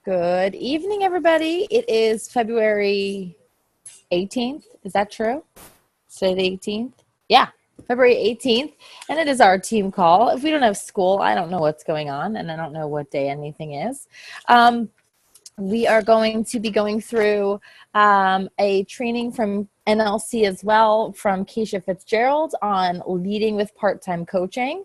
Good evening, everybody. It is February 18th. Is that true? Today the 18th? Yeah, February 18th. And it is our team call. If we don't have school, I don't know what's going on, and I don't know what day anything is. We are going to be going through a training from NLC as well from Keisha Fitzgerald on leading with part-time coaching.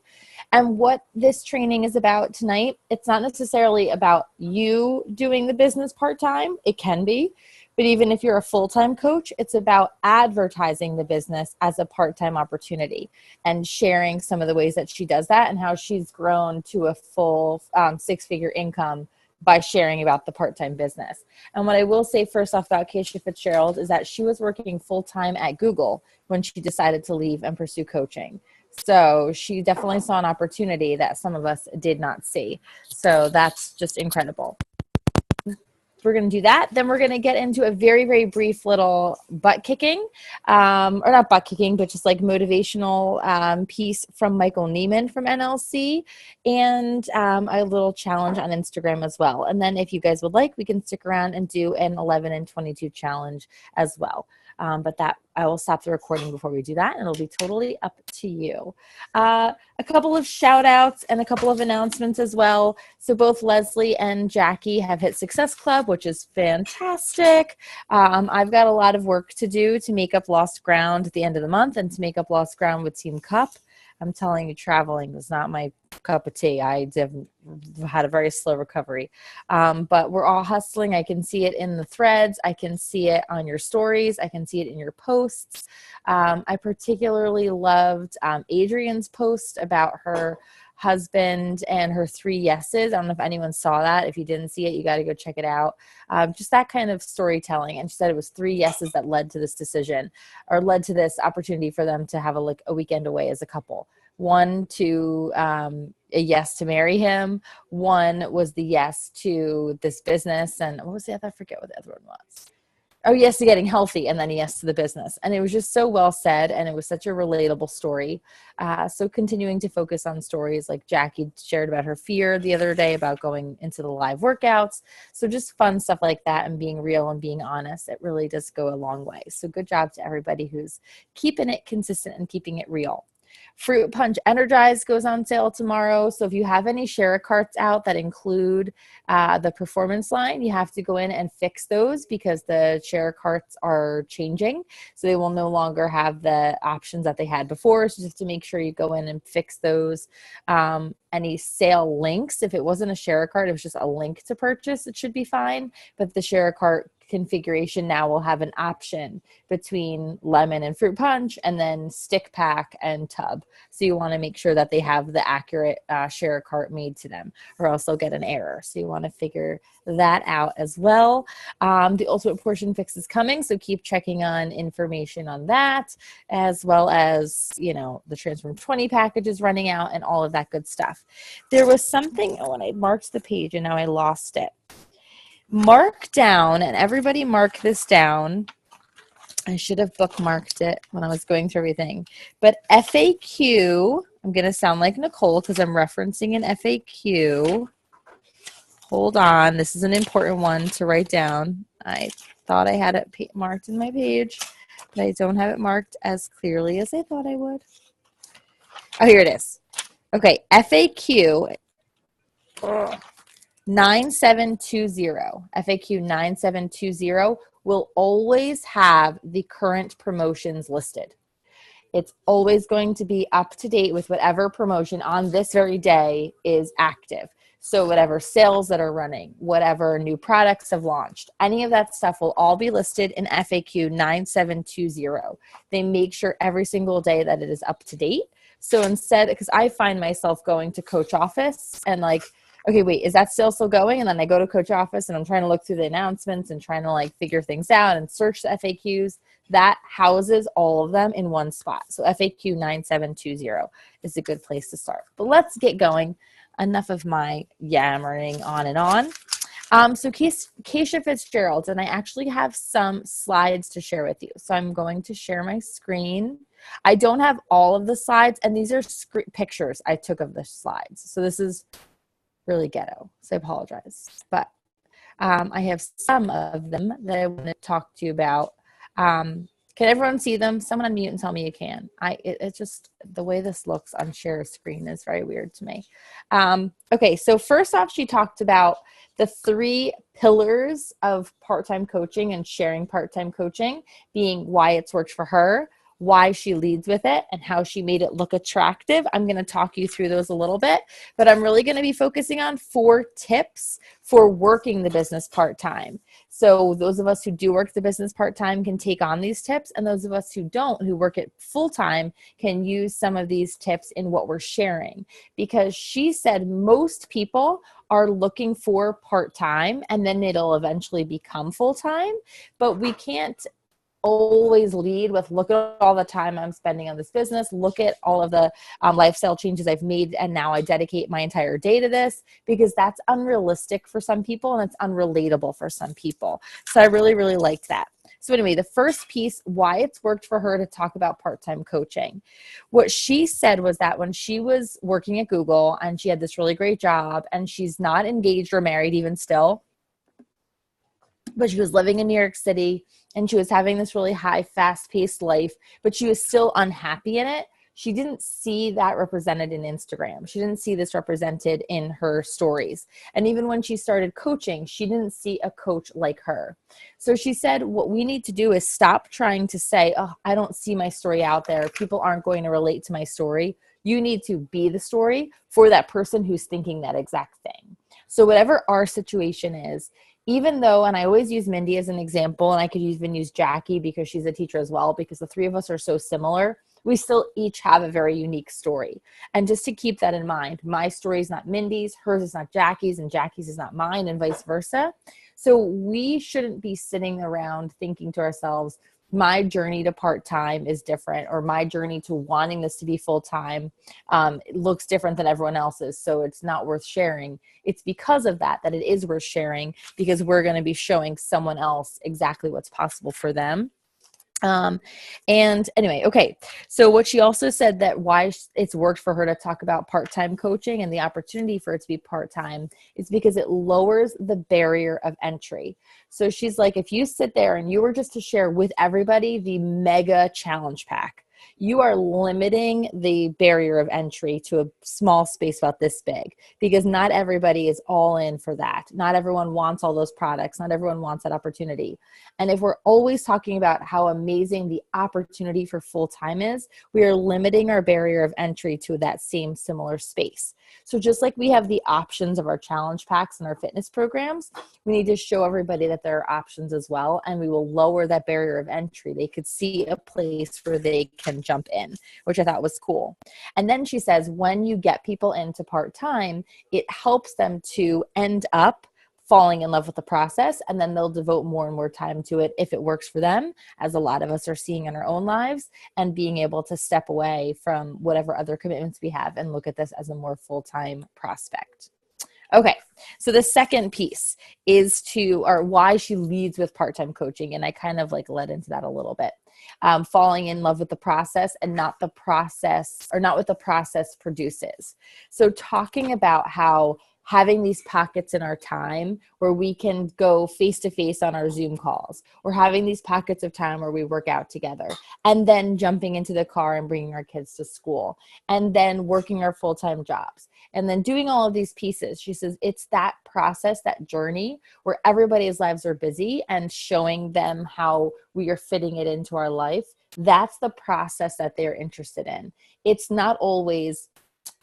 And what this training is about tonight, it's not necessarily about you doing the business part-time. It can be. But even if you're a full-time coach, it's about advertising the business as a part-time opportunity and sharing some of the ways that she does that and how she's grown to a full six-figure income by sharing about the part-time business. And what I will say first off about Keisha Fitzgerald is that she was working full-time at Google when she decided to leave and pursue coaching. So she definitely saw an opportunity that some of us did not see. So that's just incredible. We're going to do that. Then we're going to get into a very, very brief little butt kicking, or not butt kicking, but just like motivational piece from Michael Neiman from NLC, and a little challenge on Instagram as well. And then if you guys would like, we can stick around and do an 11 and 22 challenge as well. But that I will stop the recording before we do that, and it'll be totally up to you. A couple of shout outs and a couple of announcements as well. So both Leslie and Jackie have hit Success Club, which is fantastic. I've got a lot of work to do to make up lost ground at the end of the month and to make up lost ground with Team Cup. I'm telling you, traveling is not my cup of tea. I have had a very slow recovery. But we're all hustling. I can see it in the threads. I can see it on your stories. I can see it in your posts. I particularly loved Adrienne's post about her husband and her 3 yeses. I don't know if anyone saw that. If you didn't see it, you got to go check it out. Just that kind of storytelling. And she said it was 3 yeses that led to this decision or led to this opportunity for them to have a weekend away as a couple. One to a yes to marry him. One was the yes to this business. And what was the other? I forget what the other one was. Oh, yes to getting healthy, and then yes to the business. And it was just so well said, and it was such a relatable story. So continuing to focus on stories like Jackie shared about her fear the other day about going into the live workouts. So just fun stuff like that and being real and being honest. It really does go a long way. So good job to everybody who's keeping it consistent and keeping it real. Fruit Punch Energize goes on sale tomorrow. So if you have any share carts out that include the performance line, you have to go in and fix those because the share carts are changing. So they will no longer have the options that they had before. So just to make sure you go in and fix those. Any sale links, if it wasn't a share cart, it was just a link to purchase, it should be fine. But the share cart configuration now will have an option between lemon and fruit punch and then stick pack and tub. So you want to make sure that they have the accurate share cart made to them or else they'll get an error. So you want to figure that out as well. The ultimate portion fix is coming. So keep checking on information on that as well as, the Transform 20 package is running out and all of that good stuff. There was something when I marked the page and now I lost it. Mark down, and everybody mark this down. I should have bookmarked it when I was going through everything. But FAQ, I'm going to sound like Nicole because I'm referencing an FAQ. Hold on. This is an important one to write down. I thought I had it marked in my page, but I don't have it marked as clearly as I thought I would. Oh, here it is. Okay, FAQ. 9720, FAQ 9720 will always have the current promotions listed. It's always going to be up to date with whatever promotion on this very day is active. So whatever sales that are running, whatever new products have launched, any of that stuff will all be listed in FAQ 9720. They make sure every single day that it is up to date. So instead, because I find myself going to Coach Office and okay, wait, is that still going? And then I go to Coach Office and I'm trying to look through the announcements and trying to figure things out and search the FAQs. That houses all of them in one spot. So FAQ 9720 is a good place to start. But let's get going. Enough of my yammering on and on. So Keisha Fitzgerald, and I actually have some slides to share with you. So I'm going to share my screen. I don't have all of the slides, and these are pictures I took of the slides. So this is really ghetto, so I apologize. But I have some of them that I want to talk to you about. Can everyone see them? Someone unmute and tell me you can. It's just the way this looks on share screen is very weird to me. Okay, so first off, she talked about the 3 pillars of part-time coaching and sharing part-time coaching being why it's worked for her, why she leads with it, and how she made it look attractive. I'm going to talk you through those a little bit, but I'm really going to be focusing on 4 tips for working the business part-time. So those of us who do work the business part-time can take on these tips, and those of us who don't, who work it full-time, can use some of these tips in what we're sharing. Because she said most people are looking for part-time and then it'll eventually become full-time, but we can't always lead with, look at all the time I'm spending on this business, look at all of the lifestyle changes I've made, and now I dedicate my entire day to this, because that's unrealistic for some people and it's unrelatable for some people. So I really, really liked that. So anyway, the first piece, why it's worked for her to talk about part-time coaching. What she said was that when she was working at Google and she had this really great job, and she's not engaged or married even still, but she was living in New York City and she was having this really high, fast-paced life, but she was still unhappy in it. She didn't see that represented in Instagram. She didn't see this represented in her stories. And even when she started coaching, she didn't see a coach like her. So she said, what we need to do is stop trying to say, oh, I don't see my story out there. People aren't going to relate to my story. You need to be the story for that person who's thinking that exact thing. So whatever our situation is, even though, and I always use Mindy as an example, and I could even use Jackie because she's a teacher as well, because the 3 of us are so similar, we still each have a very unique story. And just to keep that in mind, my story is not Mindy's, hers is not Jackie's, and Jackie's is not mine, and vice versa. So we shouldn't be sitting around thinking to ourselves, my journey to part-time is different, or my journey to wanting this to be full-time it looks different than everyone else's, so it's not worth sharing. It's because of that it is worth sharing, because we're going to be showing someone else exactly what's possible for them. And anyway, okay. So what she also said, that why it's worked for her to talk about part-time coaching and the opportunity for it to be part-time is because it lowers the barrier of entry. So she's like, if you sit there and you were just to share with everybody the mega challenge pack, you are limiting the barrier of entry to a small space about this big, because not everybody is all in for that. Not everyone wants all those products. Not everyone wants that opportunity. And if we're always talking about how amazing the opportunity for full-time is, we are limiting our barrier of entry to that same similar space. So just like we have the options of our challenge packs and our fitness programs, we need to show everybody that there are options as well, and we will lower that barrier of entry. They could see a place where they can jump in, which I thought was cool. And then she says, when you get people into part-time, it helps them to end up falling in love with the process, and then they'll devote more and more time to it if it works for them, as a lot of us are seeing in our own lives, and being able to step away from whatever other commitments we have and look at this as a more full-time prospect. Okay, so the second piece is or why she leads with part-time coaching, and I kind of like led into that a little bit. Falling in love with the process and not the process, or not what the process produces. So talking about how having these pockets in our time where we can go face-to-face on our Zoom calls, or having these pockets of time where we work out together, and then jumping into the car and bringing our kids to school, and then working our full-time jobs, and then doing all of these pieces. She says it's that process, that journey where everybody's lives are busy, and showing them how we are fitting it into our life. That's the process that they're interested in. It's not always,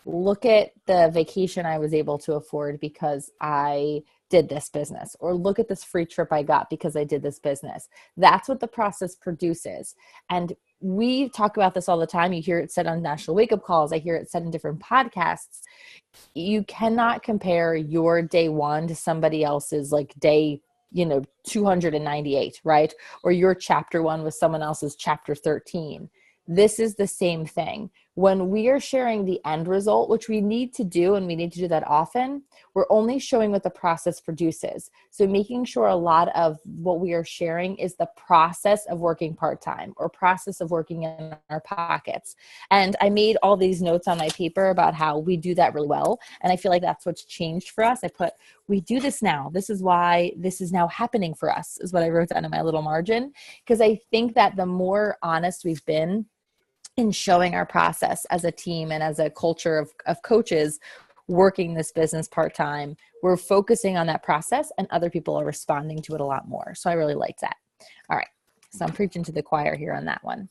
look at the vacation I was able to afford because I did this business, or look at this free trip I got because I did this business. That's what the process produces. And we talk about this all the time. You hear it said on National Wake Up Calls. I hear it said in different podcasts. You cannot compare your day one to somebody else's like day 298, right? Or your chapter 1 with someone else's chapter 13. This is the same thing. When we are sharing the end result, which we need to do, and we need to do that often, we're only showing what the process produces. So making sure a lot of what we are sharing is the process of working part-time or process of working in our pockets. And I made all these notes on my paper about how we do that really well. And I feel like that's what's changed for us. I put, we do this now. This is why this is now happening for us, is what I wrote down in my little margin. Because I think that the more honest we've been in showing our process as a team and as a culture of coaches working this business part-time, we're focusing on that process and other people are responding to it a lot more. So I really liked that. All right. So I'm preaching to the choir here on that one.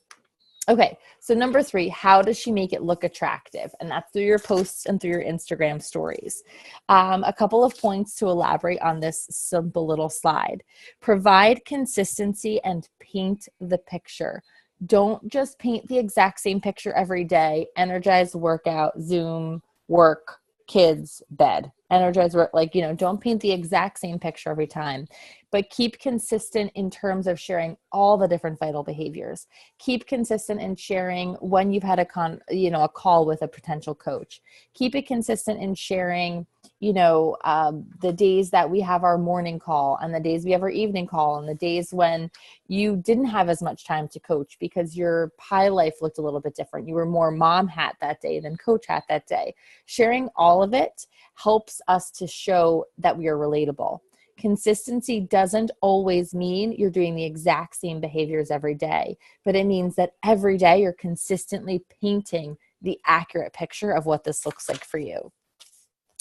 Okay. So number 3, how does she make it look attractive? And that's through your posts and through your Instagram stories. A couple of points to elaborate on this simple little slide. Provide consistency and paint the picture. Don't just paint the exact same picture every day. Energize, workout, Zoom, work, kids, bed. Energize, work, don't paint the exact same picture every time, but keep consistent in terms of sharing all the different vital behaviors. Keep consistent in sharing when you've had a call with a potential coach. Keep it consistent in sharing, the days that we have our morning call and the days we have our evening call and the days when you didn't have as much time to coach because your pie life looked a little bit different. You were more mom hat that day than coach hat that day. Sharing all of it helps us to show that we are relatable. Consistency doesn't always mean you're doing the exact same behaviors every day, but it means that every day you're consistently painting the accurate picture of what this looks like for you.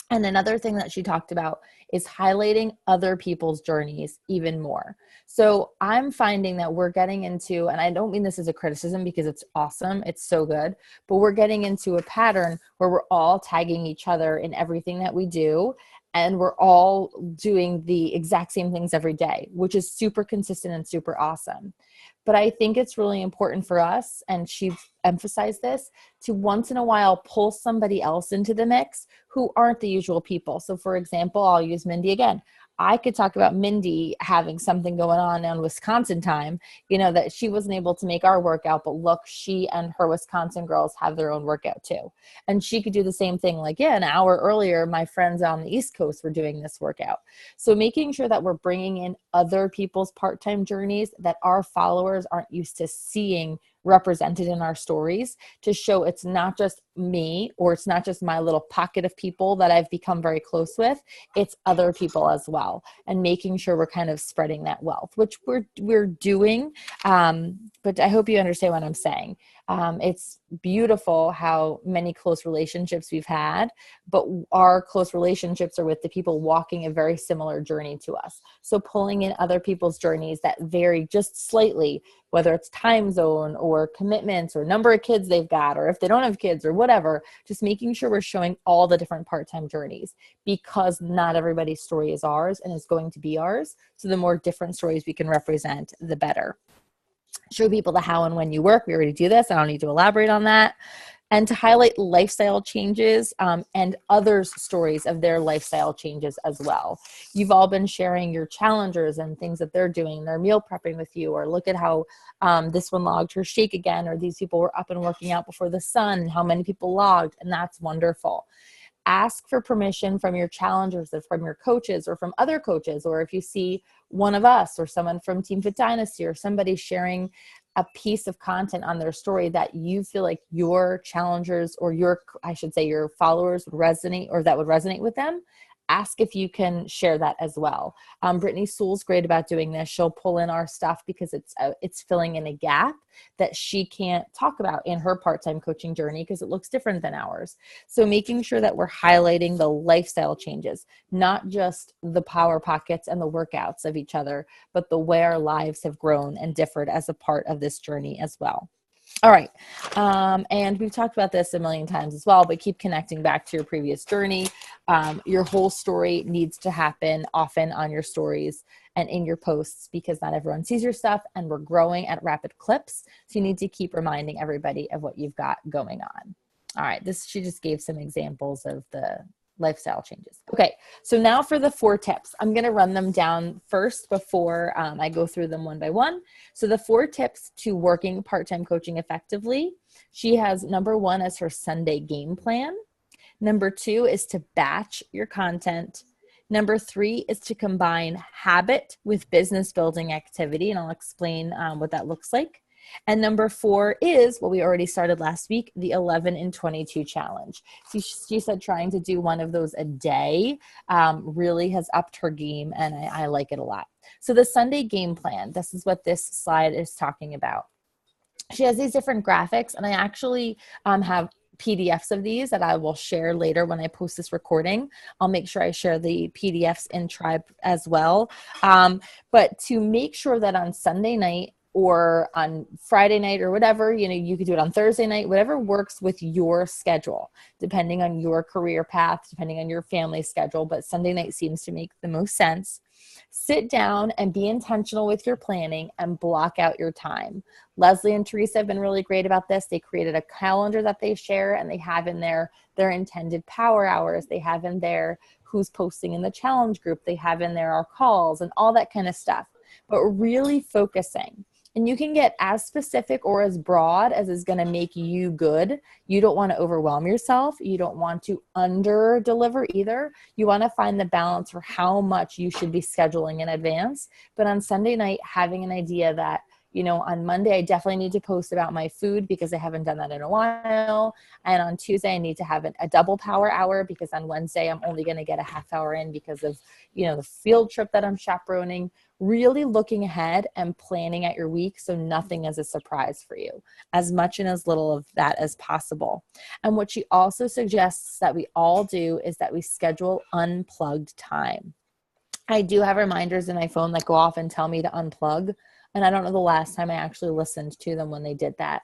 And another thing that she talked about is highlighting other people's journeys even more. So I'm finding that we're getting into, and I don't mean this as a criticism because it's awesome, it's so good, but we're getting into a pattern where we're all tagging each other in everything that we do. And we're all doing the exact same things every day, which is super consistent and super awesome. But I think it's really important for us, and she emphasized this, to once in a while pull somebody else into the mix who aren't the usual people. So for example, I'll use Mindy again. I could talk about Mindy having something going on Wisconsin time, that she wasn't able to make our workout, but look, she and her Wisconsin girls have their own workout too. And she could do the same thing. Like, yeah, an hour earlier, my friends on the East Coast were doing this workout. So making sure that we're bringing in other people's part-time journeys that our followers aren't used to seeing represented in our stories, to show it's not just me or it's not just my little pocket of people that I've become very close with, it's other people as well, and making sure we're kind of spreading that wealth, which we're doing. But I hope you understand what I'm saying. It's beautiful how many close relationships we've had, but our close relationships are with the people walking a very similar journey to us. So pulling in other people's journeys that vary just slightly, whether it's time zone or commitments or number of kids they've got, or if they don't have kids or whatever, just making sure we're showing all the different part-time journeys, because not everybody's story is ours and is going to be ours. So the more different stories we can represent, the better. Show people the how and when you work. We already do this. I don't need to elaborate on that. And to highlight lifestyle changes and others' stories of their lifestyle changes as well. You've all been sharing your challengers and things that they're doing. They're meal prepping with you, or look at how this one logged her shake again, or these people were up and working out before the sun, how many people logged, and that's wonderful. Ask for permission from your challengers or from your coaches or from other coaches, or if you see one of us or someone from Team Fit Dynasty or somebody sharing a piece of content on their story that you feel like your challengers or your followers would resonate, or that would resonate with them, ask if you can share that as well. Brittany Sewell's great about doing this. She'll pull in our stuff because it's filling in a gap that she can't talk about in her part-time coaching journey because it looks different than ours. So making sure that we're highlighting the lifestyle changes, not just the power pockets and the workouts of each other, but the way our lives have grown and differed as a part of this journey as well. All right. And we've talked about this a million times as well, but keep connecting back to your previous journey. Your whole story needs to happen often on your stories and in your posts, because not everyone sees your stuff and we're growing at rapid clips. So you need to keep reminding everybody of what you've got going on. All right. She just gave some examples of the lifestyle changes. Okay. So now for the 4 tips, I'm going to run them down first before I go through them one by one. So the 4 tips to working part-time coaching effectively She has number 1 as her Sunday game plan. Number 2 is to batch your content. Number 3 is to combine habit with business building activity, and I'll explain what that looks like. And number 4 is what we already started last week, the 11 and 22 challenge. So she said trying to do one of those a day really has upped her game, and I like it a lot. So the Sunday game plan, this is what this slide is talking about. She has these different graphics, and I actually have PDFs of these that I will share later when I post this recording. I'll make sure I share the PDFs in Tribe as well. But to make sure that on Sunday night or on Friday night or whatever, you could do it on Thursday night, whatever works with your schedule, depending on your career path, depending on your family schedule. But Sunday night seems to make the most sense. Sit down and be intentional with your planning and block out your time. Leslie and Teresa have been really great about this. They created a calendar that they share, and they have in there their intended power hours. They have in there who's posting in the challenge group. They have in there our calls and all that kind of stuff. But really focusing. And you can get as specific or as broad as is going to make you good. You don't want to overwhelm yourself. You don't want to under deliver either. You want to find the balance for how much you should be scheduling in advance. But on Sunday night, having an idea that, on Monday, I definitely need to post about my food because I haven't done that in a while. And on Tuesday, I need to have a double power hour because on Wednesday, I'm only going to get a half hour in because of, the field trip that I'm chaperoning. Really looking ahead and planning out your week so nothing is a surprise for you, as much and as little of that as possible. And what she also suggests that we all do is that we schedule unplugged time. I do have reminders in my phone that go off and tell me to unplug. And I don't know the last time I actually listened to them when they did that,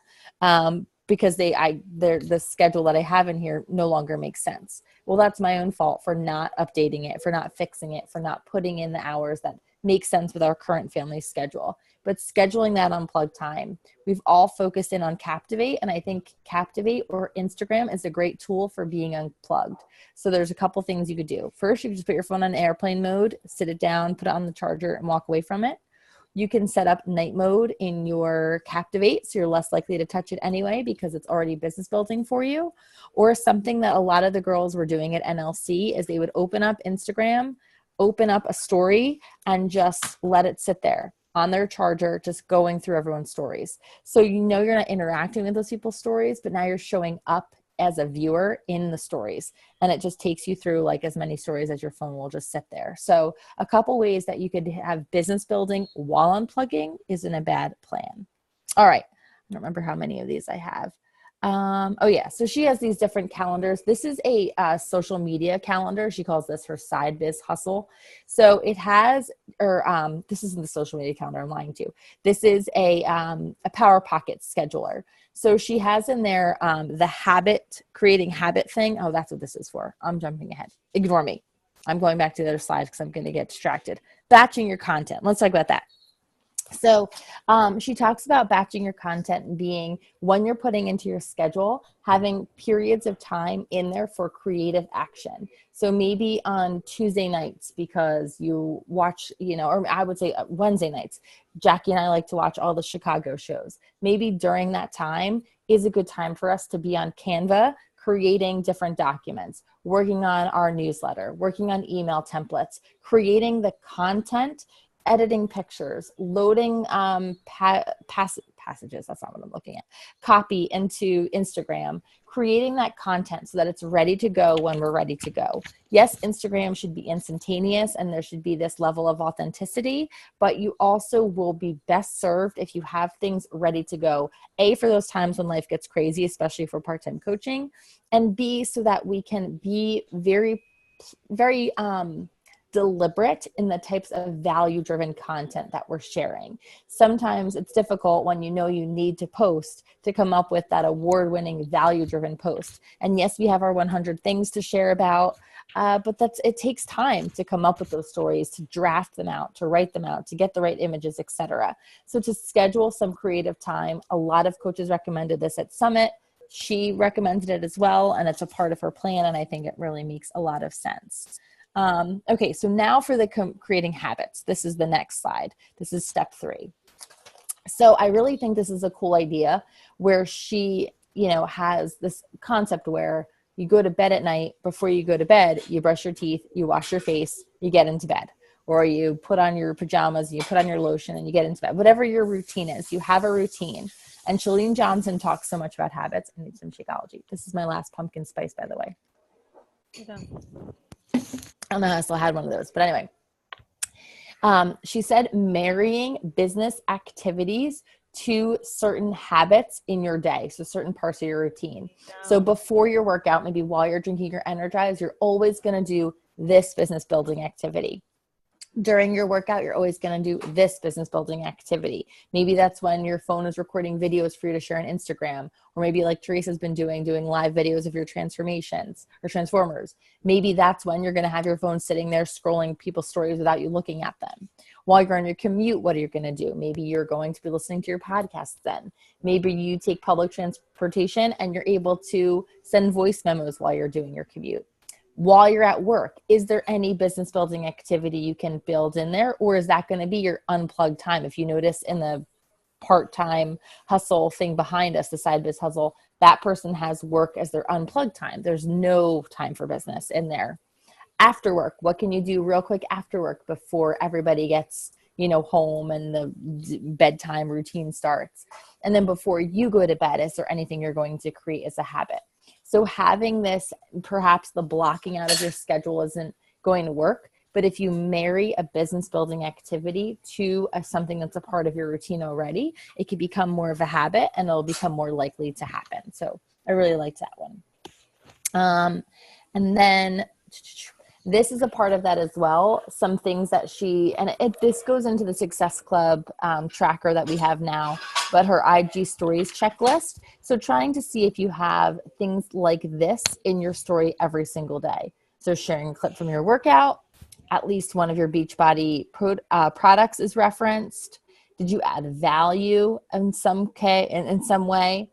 because the schedule that I have in here no longer makes sense. Well, that's my own fault for not updating it, for not fixing it, for not putting in the hours that make sense with our current family schedule. But scheduling that unplugged time, we've all focused in on Captivate, and I think Captivate or Instagram is a great tool for being unplugged. So there's a couple things you could do. First, you can just put your phone on airplane mode, sit it down, put it on the charger, and walk away from it. You can set up night mode in your Captivate, so you're less likely to touch it anyway because it's already business building for you. Or something that a lot of the girls were doing at NLC is they would open up Instagram, open up a story, and just let it sit there on their charger, just going through everyone's stories. So you're not interacting with those people's stories, but now you're showing up as a viewer in the stories, and it just takes you through like as many stories as your phone will just sit there. So a couple ways that you could have business building while unplugging isn't a bad plan. All right. I don't remember how many of these I have. So she has these different calendars. This is a social media calendar. She calls this her side biz hustle. So it has, this isn't the social media calendar, I'm lying to you. This is a Power Pocket scheduler. So she has in there the creating habit thing. Oh, that's what this is for. I'm jumping ahead. Ignore me. I'm going back to the other slide because I'm going to get distracted. Batching your content. Let's talk about that. So she talks about batching your content being when you're putting into your schedule, having periods of time in there for creative action. So maybe on Tuesday nights because you watch, or I would say Wednesday nights, Jackie and I like to watch all the Chicago shows. Maybe during that time is a good time for us to be on Canva, creating different documents, working on our newsletter, working on email templates, creating the content, editing pictures, loading passages, that's not what I'm looking at, copy into Instagram, creating that content so that it's ready to go when we're ready to go. Yes, Instagram should be instantaneous and there should be this level of authenticity, but you also will be best served if you have things ready to go. A, for those times when life gets crazy, especially for part-time coaching, and B, so that we can be very, very, deliberate in the types of value-driven content that we're sharing. Sometimes it's difficult when you need to post to come up with that award-winning value-driven post. And yes, we have our 100 things to share about, but it takes time to come up with those stories, to draft them out, to write them out, to get the right images, etc. So to schedule some creative time, a lot of coaches recommended this at Summit. She recommended it as well, and it's a part of her plan, and I think it really makes a lot of sense. Okay, so now for the creating habits. This is the next slide. This is step 3. So I really think this is a cool idea where she has this concept where you go to bed at night. Before you go to bed, you brush your teeth, you wash your face, you get into bed. Or you put on your pajamas, you put on your lotion, and you get into bed. Whatever your routine is, you have a routine. And Chalene Johnson talks so much about habits. I need some Shakeology. This is my last pumpkin spice, by the way. Okay. I don't know how I still had one of those. But anyway, she said marrying business activities to certain habits in your day. So certain parts of your routine. So before your workout, maybe while you're drinking your Energize, you're always going to do this business building activity. During your workout, you're always going to do this business building activity. Maybe that's when your phone is recording videos for you to share on Instagram, or maybe like Teresa's been doing live videos of your transformations or transformers. Maybe that's when you're going to have your phone sitting there scrolling people's stories without you looking at them. While you're on your commute, what are you going to do? Maybe you're going to be listening to your podcast then. Maybe you take public transportation and you're able to send voice memos while you're doing your commute. While you're at work, is there any business building activity you can build in there? Or is that going to be your unplugged time? If you notice in the part-time hustle thing behind us, the side biz hustle, that person has work as their unplugged time. There's no time for business in there. After work, what can you do real quick after work before everybody gets, home and the bedtime routine starts? And then before you go to bed, is there anything you're going to create as a habit? So having this, perhaps the blocking out of your schedule isn't going to work, but if you marry a business building activity to something that's a part of your routine already, it can become more of a habit and it'll become more likely to happen. So I really liked that one. And then this is a part of that as well. Some things that this goes into the Success Club tracker that we have now, but her IG stories checklist. So trying to see if you have things like this in your story every single day. So sharing a clip from your workout, at least one of your Beachbody products is referenced. Did you add value in some way?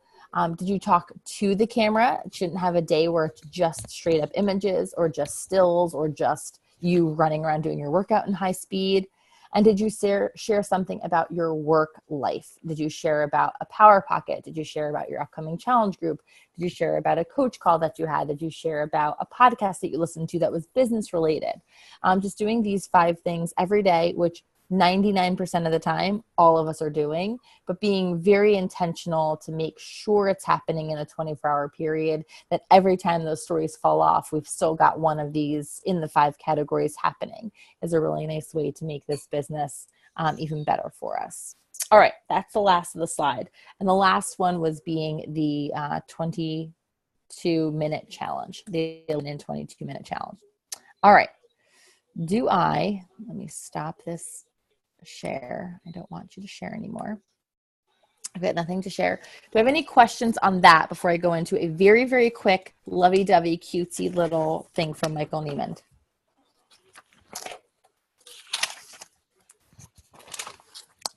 Did you talk to the camera? It shouldn't have a day where it's just straight up images or just stills or just you running around doing your workout in high speed. And did you share something about your work life? Did you share about a power pocket? Did you share about your upcoming challenge group? Did you share about a coach call that you had? Did you share about a podcast that you listened to that was business related? Just doing these 5 things every day, which 99% of the time, all of us are doing, but being very intentional to make sure it's happening in a 24-hour period, that every time those stories fall off, we've still got one of these in the 5 categories happening is a really nice way to make this business even better for us. All right, that's the last of the slide. And the last one was being the 22-minute challenge, the 22-minute challenge. All right. Let me stop this share. I don't want you to share anymore. I've got nothing to share. Do I have any questions on that before I go into a very, very quick, lovey-dovey, cutesy little thing from Michael Neiman?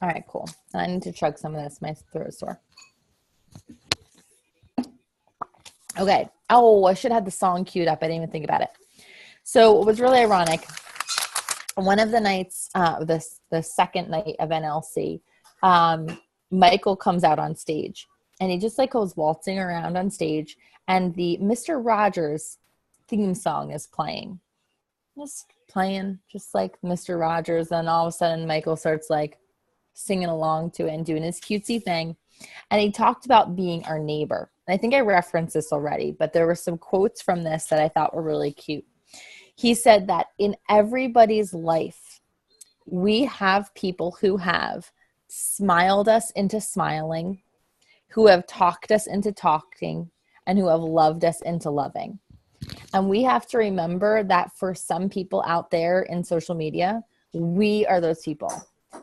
All right, cool. I need to chug some of this. My throat is sore. Okay. Oh, I should have the song queued up. I didn't even think about it. So it was really ironic. One of the nights, the second night of NLC, Michael comes out on stage and he just like goes waltzing around on stage and the Mr. Rogers theme song is playing. Just playing, just like Mr. Rogers. And all of a sudden Michael starts like singing along to it and doing his cutesy thing. And he talked about being our neighbor. And I think I referenced this already, but there were some quotes from this that I thought were really cute. He said that in everybody's life, we have people who have smiled us into smiling, who have talked us into talking, and who have loved us into loving. And we have to remember that for some people out there in social media, we are those people.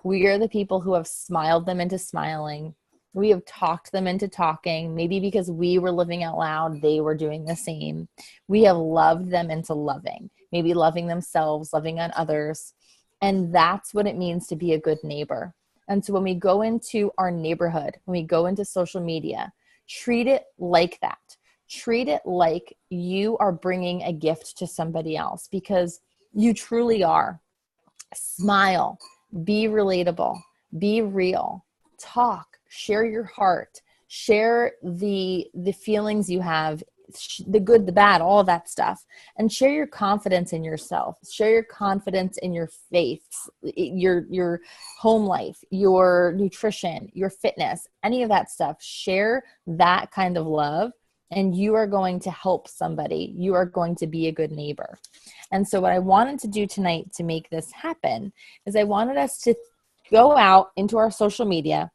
We are the people who have smiled them into smiling. We have talked them into talking, maybe because we were living out loud, they were doing the same. We have loved them into loving, maybe loving themselves, loving on others. And that's what it means to be a good neighbor. And so when we go into our neighborhood, when we go into social media, treat it like that. Treat it like you are bringing a gift to somebody else because you truly are. Smile, be relatable, be real, talk, share your heart, Share the feelings you have, the good, the bad, all of that stuff, and share your confidence in yourself. Share your confidence in your faiths, your home life, your nutrition, your fitness, any of that stuff. Share that kind of love, and you are going to help somebody. You are going to be a good neighbor. And so what I wanted to do tonight to make this happen is I wanted us to go out into our social media.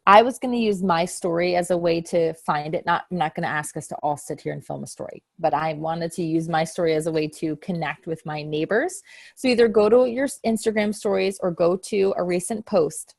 I was going to use my story as a way to find it. I'm not going to ask us to all sit here and film a story, but I wanted to use my story as a way to connect with my neighbors. So either go to your Instagram stories or go to a recent post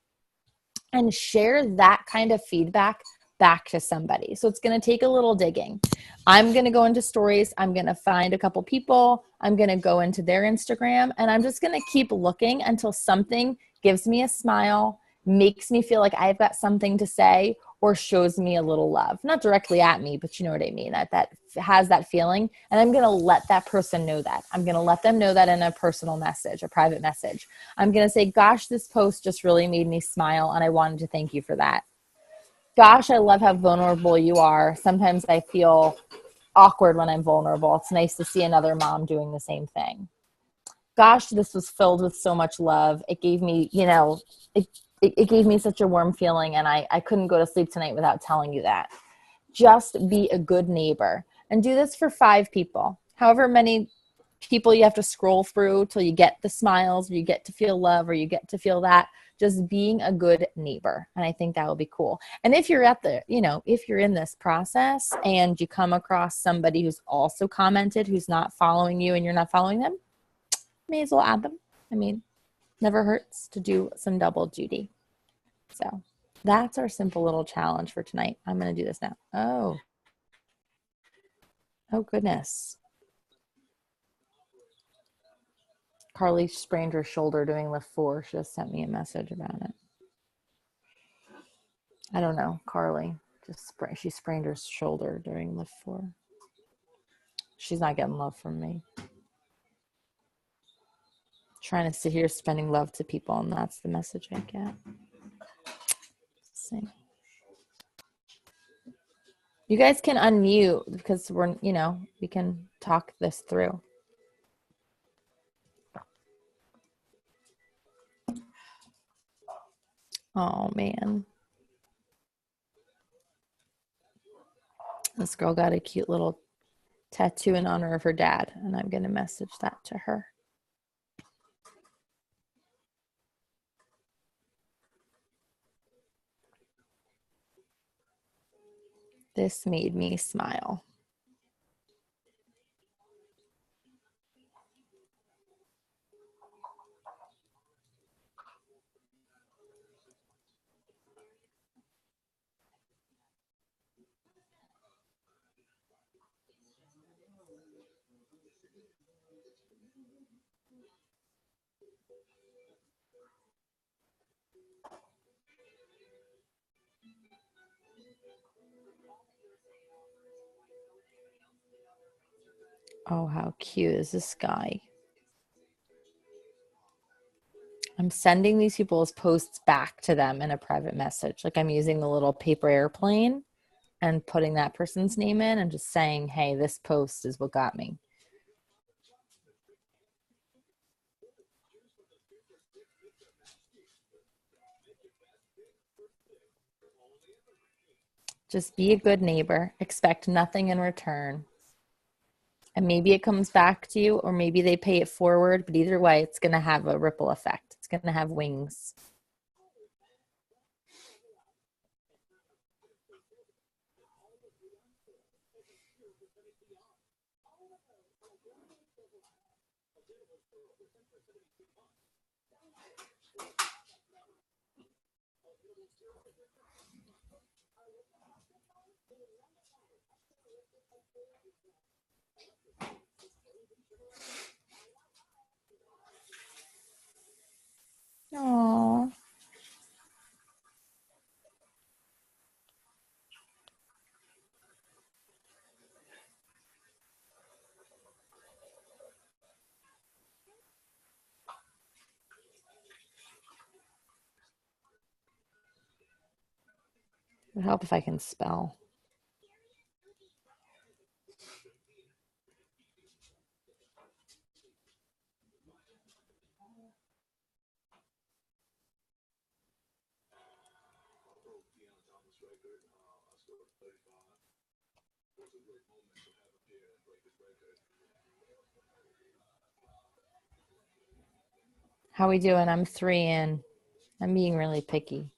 and share that kind of feedback back to somebody. So it's going to take a little digging. I'm going to go into stories. I'm going to find a couple people. I'm going to go into their Instagram, and I'm just going to keep looking until something gives me a smile, makes me feel like I've got something to say, or shows me a little love. Not directly at me, but you know what I mean? That has that feeling. And I'm going to let that person know that. I'm going to let them know that in a personal message, a private message. I'm going to say, gosh, this post just really made me smile, and I wanted to thank you for that. Gosh, I love how vulnerable you are. Sometimes I feel awkward when I'm vulnerable. It's nice to see another mom doing the same thing. Gosh, this was filled with so much love. It gave me, it gave me such a warm feeling, and I couldn't go to sleep tonight without telling you that. Just be a good neighbor, and do this for 5 people. However many people you have to scroll through till you get the smiles, or you get to feel love, or you get to feel that. Just being a good neighbor. And I think that will be cool. And if you're if you're in this process and you come across somebody who's also commented, who's not following you and you're not following them, may as well add them. I mean, never hurts to do some double duty. So that's our simple little challenge for tonight. I'm going to do this now. Oh goodness. Carly sprained her shoulder doing lift 4. She just sent me a message about it. I don't know, Carly. She sprained her shoulder during lift 4. She's not getting love from me. Trying to sit here spending love to people, and that's the message I get. Let's see. You guys can unmute because we can talk this through. Oh man. This girl got a cute little tattoo in honor of her dad, and I'm going to message that to her. This made me smile. Oh, how cute is this guy? I'm sending these people's posts back to them in a private message. Like I'm using the little paper airplane and putting that person's name in and just saying, hey, this post is what got me. Just be a good neighbor. Expect nothing in return. And maybe it comes back to you, or maybe they pay it forward, but either way, it's going to have a ripple effect. It's going to have wings. Aww. It would help if I can spell. How we doing? I'm 3 in. I'm being really picky.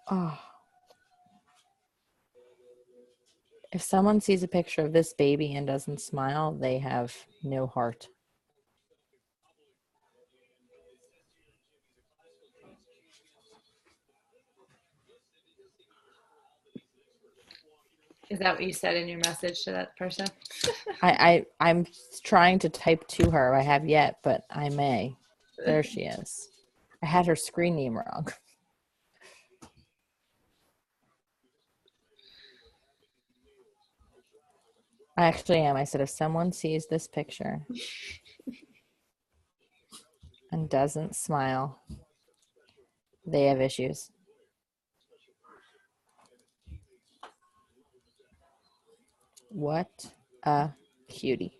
Oh, if someone sees a picture of this baby and doesn't smile, they have no heart. Is that what you said in your message to that person? I'm trying to type to her. I have yet, but I may. There she is. I had her screen name wrong. I actually am. I said if someone sees this picture and doesn't smile, they have issues. What a cutie.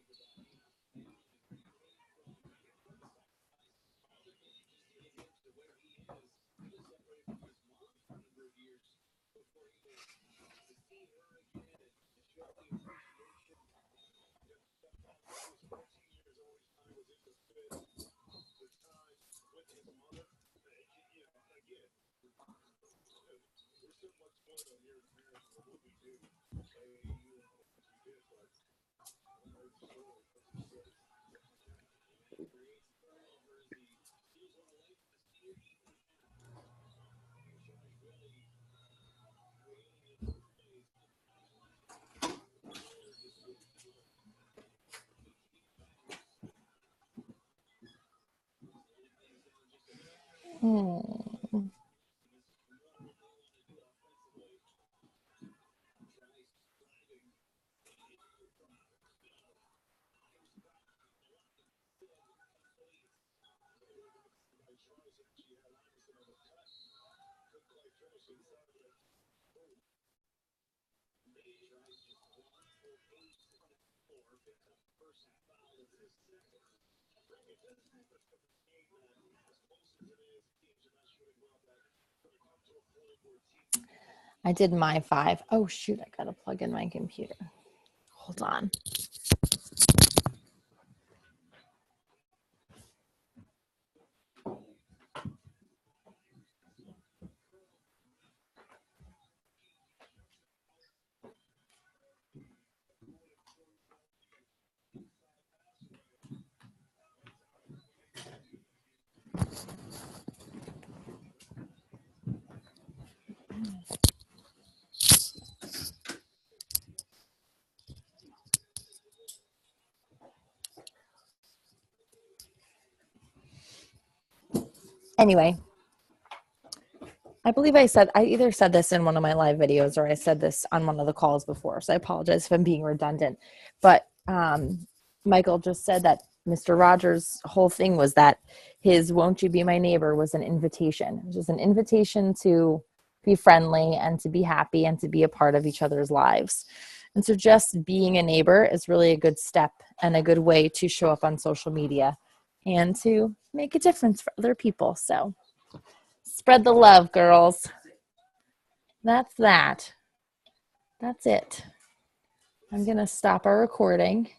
Hmm. I did my 5. Oh, shoot. I got to plug in my computer. Hold on. Anyway, I believe I either said this in one of my live videos or I said this on one of the calls before. So I apologize if I'm being redundant. But Michael just said that Mr. Rogers' whole thing was that his "Won't You Be My Neighbor" was an invitation. It was just an invitation to be friendly and to be happy and to be a part of each other's lives. And so just being a neighbor is really a good step and a good way to show up on social media and to make a difference for other people. So spread the love, girls. That's that. That's it. I'm going to stop our recording.